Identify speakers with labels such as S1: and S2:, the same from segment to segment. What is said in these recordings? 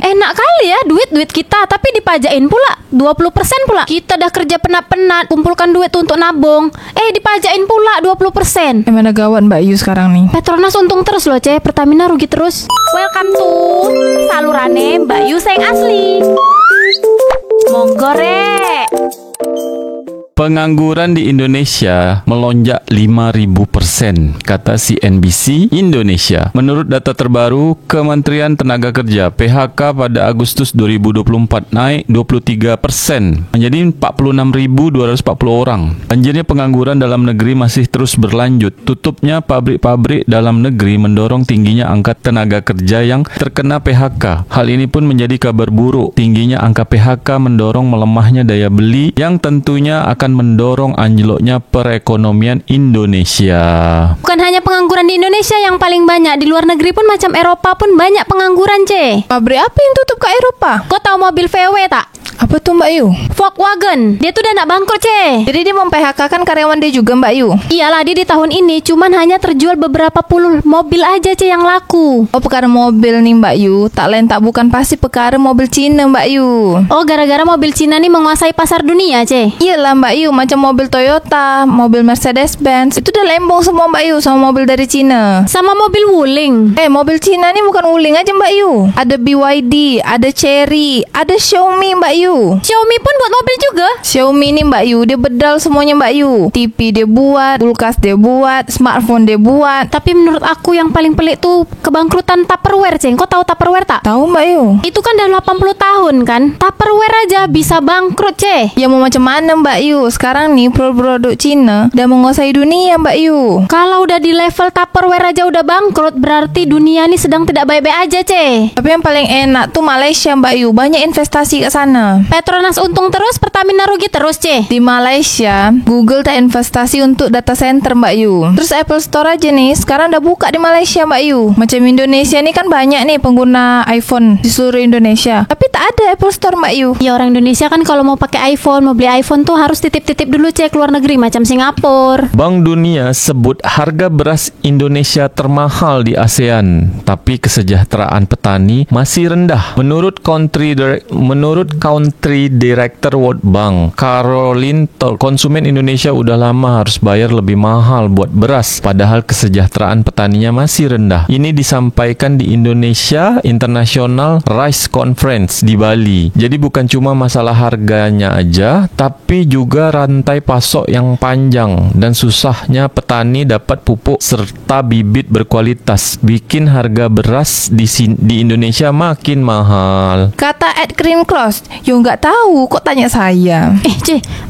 S1: Enak kali ya duit kita, tapi dipajain pula 20% pula. Kita dah kerja penat-penat kumpulkan duit tuh untuk nabung, dipajain pula 20%.
S2: Mana gawat Mbak Yu sekarang nih.
S1: Petronas untung terus loh, Pertamina rugi terus. Welcome to salurane Mbak Yu sing asli. Monggo rek.
S3: Pengangguran di Indonesia melonjak 5.000%, kata CNBC Indonesia. Menurut data terbaru Kementerian Tenaga Kerja, PHK pada Agustus 2024 naik 23% menjadi 46.240 orang. Banjirnya pengangguran dalam negeri masih terus berlanjut. Tutupnya pabrik-pabrik dalam negeri mendorong tingginya angka tenaga kerja yang terkena PHK. Hal ini pun menjadi kabar buruk. Tingginya angka PHK mendorong melemahnya daya beli yang tentunya akan mendorong anjloknya perekonomian Indonesia.
S1: Bukan hanya pengangguran di Indonesia yang paling banyak, di luar negeri pun macam Eropa pun banyak pengangguran,
S2: Pabrik apa yang tutup ke Eropa?
S1: Kau tahu mobil VW tak?
S2: Apa tuh Mbak Yu?
S1: Volkswagen, dia tuh udah nak bangkrut,
S2: Jadi dia mem-PHK-kan karyawan dia juga Mbak Yu?
S1: Iyalah, dia di tahun ini cuman hanya terjual beberapa puluh mobil aja, yang laku.
S2: Oh, perkara mobil nih Mbak Yu. Tak lain tak bukan pasti perkara mobil Cina Mbak Yu.
S1: Oh, gara-gara mobil Cina nih menguasai pasar dunia,
S2: Iyalah Mbak Yu, macam mobil Toyota, mobil Mercedes-Benz, itu udah lembong semua Mbak Yu sama mobil dari Cina.
S1: Sama mobil Wuling.
S2: Mobil Cina nih bukan Wuling aja Mbak Yu. Ada BYD, ada Chery, ada Xiaomi Mbak Yu.
S1: Xiaomi pun buat mobil juga.
S2: Xiaomi nih Mbak Yu, dia bedal semuanya Mbak Yu. TV dia buat, kulkas dia buat, smartphone dia buat.
S1: Tapi menurut aku yang paling pelik tuh kebangkrutan Tupperware, Kau tahu Tupperware tak?
S2: Tahu Mbak Yu.
S1: Itu kan udah 80 tahun kan. Tupperware aja bisa bangkrut,
S2: Ya mau macam mana Mbak Yu? Sekarang nih produk Cina udah menguasai dunia Mbak Yu.
S1: Kalau udah di level Tupperware aja udah bangkrut, berarti dunia nih sedang tidak baik-baik aja,
S2: Tapi yang paling enak tuh Malaysia Mbak Yu. Banyak investasi ke sana.
S1: Petronas untung terus, Pertamina rugi terus,
S2: Di Malaysia, Google tak investasi untuk data center Mbak Yu. Terus Apple Store aja nih sekarang udah buka di Malaysia Mbak Yu. Macam Indonesia nih kan banyak nih pengguna iPhone di seluruh Indonesia, tapi tak ada Apple Store Mbak Yu.
S1: Ya orang Indonesia kan kalau mau pakai iPhone, mau beli iPhone tuh harus titip-titip dulu ke luar negeri macam Singapura.
S3: Bank Dunia sebut harga beras Indonesia termahal di ASEAN, tapi kesejahteraan petani masih rendah. Menurut Country Director World Bank, Caroline, konsumen Indonesia udah lama harus bayar lebih mahal buat beras, padahal kesejahteraan petaninya masih rendah. Ini disampaikan di Indonesia International Rice Conference di Bali. Jadi bukan cuma masalah harganya aja, tapi juga rantai pasok yang panjang dan susahnya petani dapat pupuk serta bibit berkualitas bikin harga beras di Indonesia makin mahal.
S2: Kata Ed Green Cross, yo nggak tahu kok tanya saya.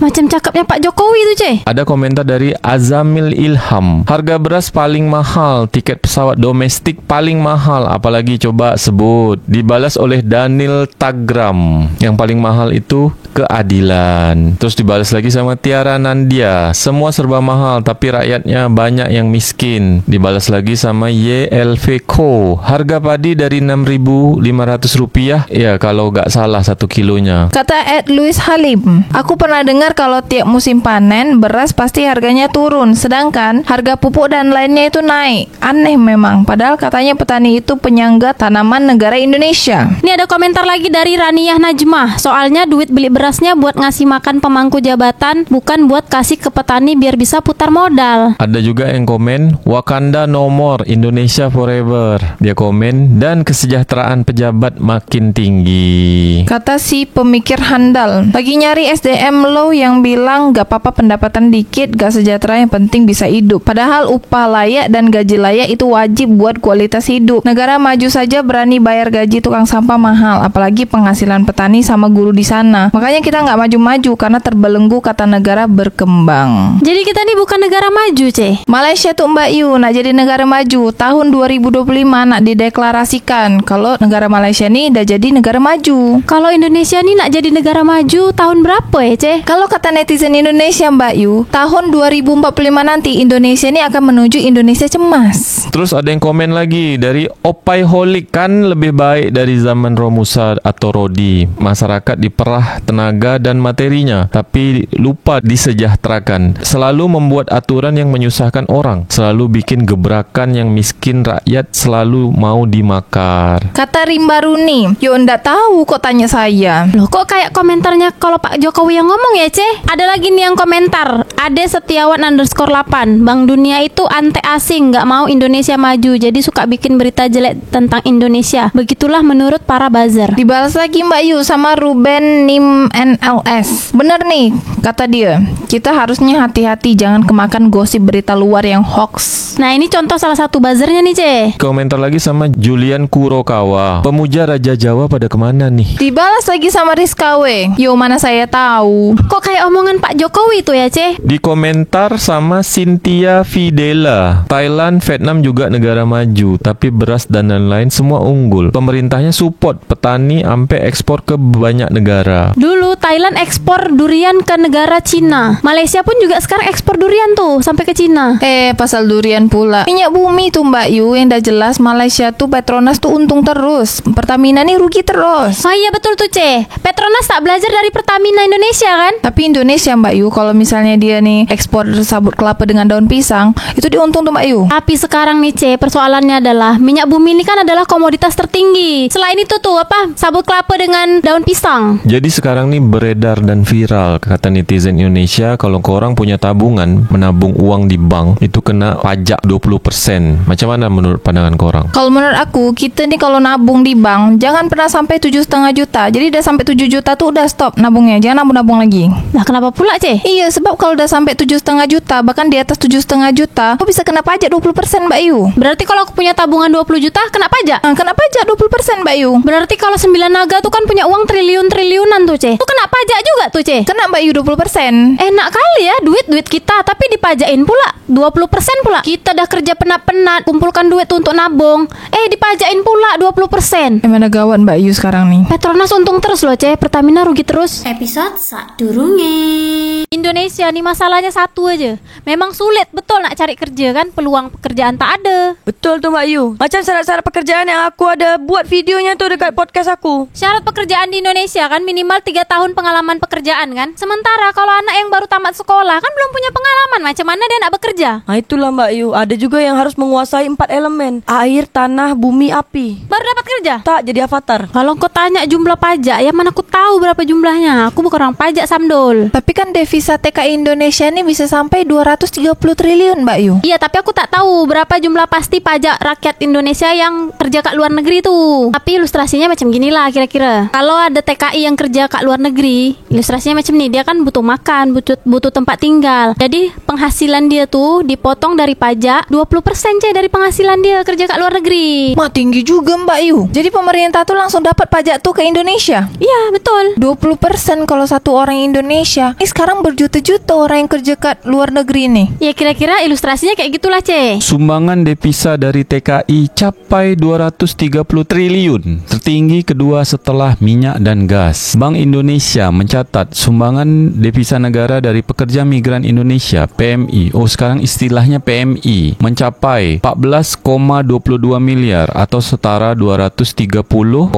S1: Macam cakapnya Pak Jokowi tuh,
S3: Ada komentar dari Azamil Ilham. Harga beras paling mahal, tiket pesawat domestik paling mahal, apalagi coba sebut. Dibalas oleh Daniel Tagram. Yang paling mahal itu keadilan. Terus dibalas lagi sama Tiara Nandia. Semua serba mahal tapi rakyatnya banyak yang miskin. Dibalas lagi sama YLV Co. Harga padi dari Rp6.500 ya kalau nggak salah 1 kilonya.
S2: Kata Ed Louis Halim, aku pernah dengar kalau tiap musim panen beras pasti harganya turun, sedangkan harga pupuk dan lainnya itu naik. Aneh memang, padahal katanya petani itu penyangga tanaman negara Indonesia.
S1: Ini ada komentar lagi dari Raniyah Najmah. Soalnya duit beli berasnya buat ngasih makan pemangku jabatan, bukan buat kasih ke petani biar bisa putar modal.
S3: Ada juga yang komen Wakanda no more, Indonesia forever. Dia komen dan kesejahteraan pejabat makin tinggi.
S2: Kata si pemikir handal, lagi nyari SDM low yang bilang gak apa-apa pendapatan dikit, gak sejahtera, yang penting bisa hidup. Padahal upah layak dan gaji layak itu wajib buat kualitas hidup. Negara maju saja berani bayar gaji tukang sampah mahal, apalagi penghasilan petani sama guru di sana. Makanya kita gak maju-maju karena terbelenggu kata negara berkembang.
S1: Jadi kita nih bukan negara maju,
S2: Malaysia tuh Mbak Yu nak jadi negara maju tahun 2025 nak dideklarasikan kalau negara Malaysia nih udah jadi negara maju.
S1: Kalau Indonesia nih ni nak jadi negara maju tahun berapa ya, Ce?
S2: Kalau kata netizen Indonesia Mbak Yu, tahun 2045 nanti Indonesia ini akan menuju Indonesia cemas.
S4: Terus ada yang komen lagi dari Opai Holik, kan lebih baik dari zaman Romusa atau Rodi. Masyarakat diperah tenaga dan materinya, tapi lupa disejahterakan. Selalu membuat aturan yang menyusahkan orang, selalu bikin gebrakan yang miskin rakyat selalu mau dimakar.
S2: Kata Rimba Runi, yo ndak tahu kok tanya saya.
S1: Loh, kok kayak komentarnya kalau Pak Jokowi yang ngomong ya, Ce? Ada lagi nih yang komentar. Ade Setiawan _8. Bank Dunia itu anti asing, nggak mau Indonesia maju, jadi suka bikin berita jelek tentang Indonesia. Begitulah menurut para buzzer.
S2: Dibalas lagi Mbak Yu sama Ruben Nim NLS. Bener nih, kata dia. Kita harusnya hati-hati jangan kemakan gosip berita luar yang hoax.
S1: Nah, ini contoh salah satu buzzernya nih, Ce.
S4: Komentar lagi sama Julian Kurokawa. Pemuja Raja Jawa pada kemana nih?
S2: Dibalas lagi sama Rizkawe. Yo, mana saya tahu.
S1: Kok kayak omongan Pak Jokowi tuh ya, Ce?
S4: Di komentar sama Cynthia Fidela. Thailand, Vietnam juga negara maju, tapi beras dan lain-lain semua unggul. Pemerintahnya support petani sampai ekspor ke banyak negara.
S1: Dulu Thailand ekspor durian ke negara Cina. Malaysia pun juga sekarang ekspor durian tuh sampai ke Cina.
S2: Pasal durian pula. Minyak bumi tuh Mbak Yu, yang dah jelas Malaysia tuh Petronas tuh untung terus. Pertamina nih rugi terus.
S1: Oh iya betul tuh, Ce. Petronas tak belajar dari Pertamina Indonesia kan?
S2: Tapi Indonesia Mbak Yu, kalau misalnya dia nih ekspor sabut kelapa dengan daun pisang, itu dia untung tuh Mbak Yu.
S1: Tapi sekarang nih, Ce, persoalannya adalah minyak bumi ini kan adalah komoditas tertinggi. Selain itu tuh sabut kelapa dengan daun pisang.
S4: Jadi sekarang nih beredar dan viral, kata netizen Indonesia, kalau korang punya tabungan, menabung uang di bank, itu kena pajak 20%. Macam mana menurut pandangan korang?
S2: Kalau menurut aku, kita nih kalau nabung di bank, jangan pernah sampai 7,5 juta. Jadi udah sampai 7 juta tuh udah stop nabungnya, jangan nabung-nabung lagi.
S1: Nah, kenapa pula, Ce?
S2: Iya, sebab kalau udah sampai 7,5 juta, bahkan di atas 7,5 juta, aku bisa kena pajak 20% Mbak Yu.
S1: Berarti kalau aku punya tabungan 20 juta, kena pajak?
S2: Kena pajak 20% Mbak Yu.
S1: Berarti kalau 9 naga tuh kan punya uang triliun-triliunan tuh, Ce. Tuh kena pajak juga tuh, Ce.
S2: Kena Mbak Yu 20%.
S1: Enak kali ya duit kita, tapi dipajain pula 20% pula. Kita dah kerja penat-penat kumpulkan duit tuh untuk nabung, dipajain pula 20%.
S2: Mana gawat Mbak Yu sekarang nih.
S1: Petronas untung terus loh, Ce. Pertamina rugi terus.
S5: Episode sadurunge.
S1: Indonesia nih masalahnya satu aja. Memang sulit betul nak cari kerja kan, peluang pekerjaan tak ada.
S6: Betul tu Mbak Yu. Macam syarat-syarat pekerjaan yang aku ada buat videonya tu dekat podcast aku.
S1: Syarat pekerjaan di Indonesia kan minimal 3 tahun pengalaman pekerjaan kan. Sementara kalau anak yang baru tamat sekolah kan belum punya pengalaman, macam mana dia nak bekerja?
S6: Nah itulah Mbak Yu. Ada juga yang harus menguasai 4 elemen: air, tanah, bumi, api.
S1: Baru dapat kerja?
S6: Tak, jadi avatar.
S1: Kalau kau tanya jumlah pajak, ya mana aku tahu berapa jumlahnya. Aku bukan orang pajak, Samdol.
S2: Tapi kan devisa TKI Indonesia ini bisa sampai 230 triliun Mbak Yu.
S1: Iya, tapi aku tak tahu berapa jumlah pasti pajak rakyat Indonesia yang kerja kat luar negeri tuh. Tapi ilustrasinya macam ginilah kira-kira. Kalau ada TKI yang kerja kat luar negeri, ilustrasinya macam ni. Dia kan butuh makan, butuh tempat tinggal. Jadi penghasilan dia tuh dipotong dari pajak 20% je dari penghasilan dia kerja kat luar negeri.
S2: Mak, tinggi juga Mbak Yu. Jadi pemerintah tuh langsung dapat pajak tuh ke Indonesia.
S1: Iya, betul.
S2: 20% kalau satu orang Indonesia. Ini sekarang berjuta-juta orang yang kerja kat luar negeri nih.
S1: Ya kira-kira ilustrasinya kayak gitulah, Ce.
S3: Sumbangan devisa dari TKI capai 230 triliun, tertinggi kedua setelah minyak dan gas. Bank Indonesia mencatat sumbangan devisa negara dari pekerja migran Indonesia (PMI), sekarang istilahnya PMI, mencapai 14,22 miliar atau setara 230,81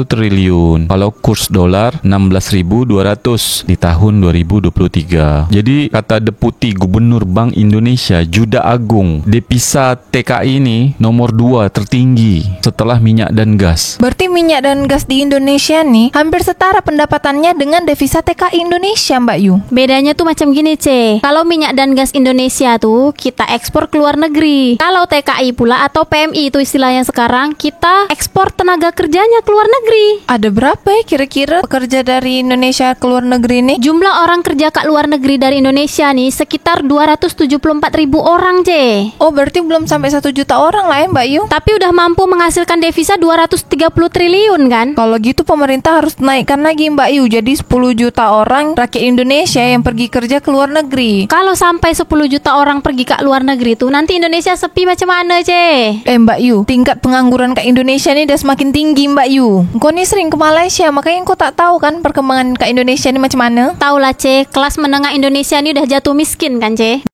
S3: triliun. Kalau kurs dolar 16.200 di tahun 2023. Jadi kata Deputi Gubernur Bank Indonesia Juda Agung, devisa TKI ini nomor 2 tertinggi setelah minyak dan gas.
S2: Berarti minyak dan gas di Indonesia nih hampir setara pendapatannya dengan devisa TKI Indonesia Mbak Yu.
S1: Bedanya tuh macam gini, Ce. Kalau minyak dan gas Indonesia tuh kita ekspor ke luar negeri. Kalau TKI pula atau PMI itu istilahnya sekarang, kita ekspor tenaga kerjanya ke luar negeri.
S2: Ada berapa ya kira-kira pekerja dari Indonesia ke luar negeri nih?
S1: Jumlah orang kerja kat luar negeri dari Indonesia nih sekitar 274.000 orang, Ce.
S2: Oh, berarti belum sampai 1 juta orang lah ya Mbak Yu.
S1: Tapi udah mampu menghasilkan devisa 230 triliun kan?
S2: Kalau gitu pemerintah harus naikkan lagi Mbak Yu. Jadi 10 juta orang rakyat Indonesia yang pergi kerja ke luar negeri.
S1: Kalau sampai 10 juta orang pergi ke luar negeri tuh nanti Indonesia sepi macam mana, Ce?
S2: Mbak Yu, tingkat pengangguran ke Indonesia nih udah semakin tinggi Mbak Yu. Melayu. Kau ni sering ke Malaysia, makanya kau tak tahu kan perkembangan kat Indonesia ni macam mana?
S1: Tahu lah, Ce. Kelas menengah Indonesia ni udah jatuh miskin kan, Ce?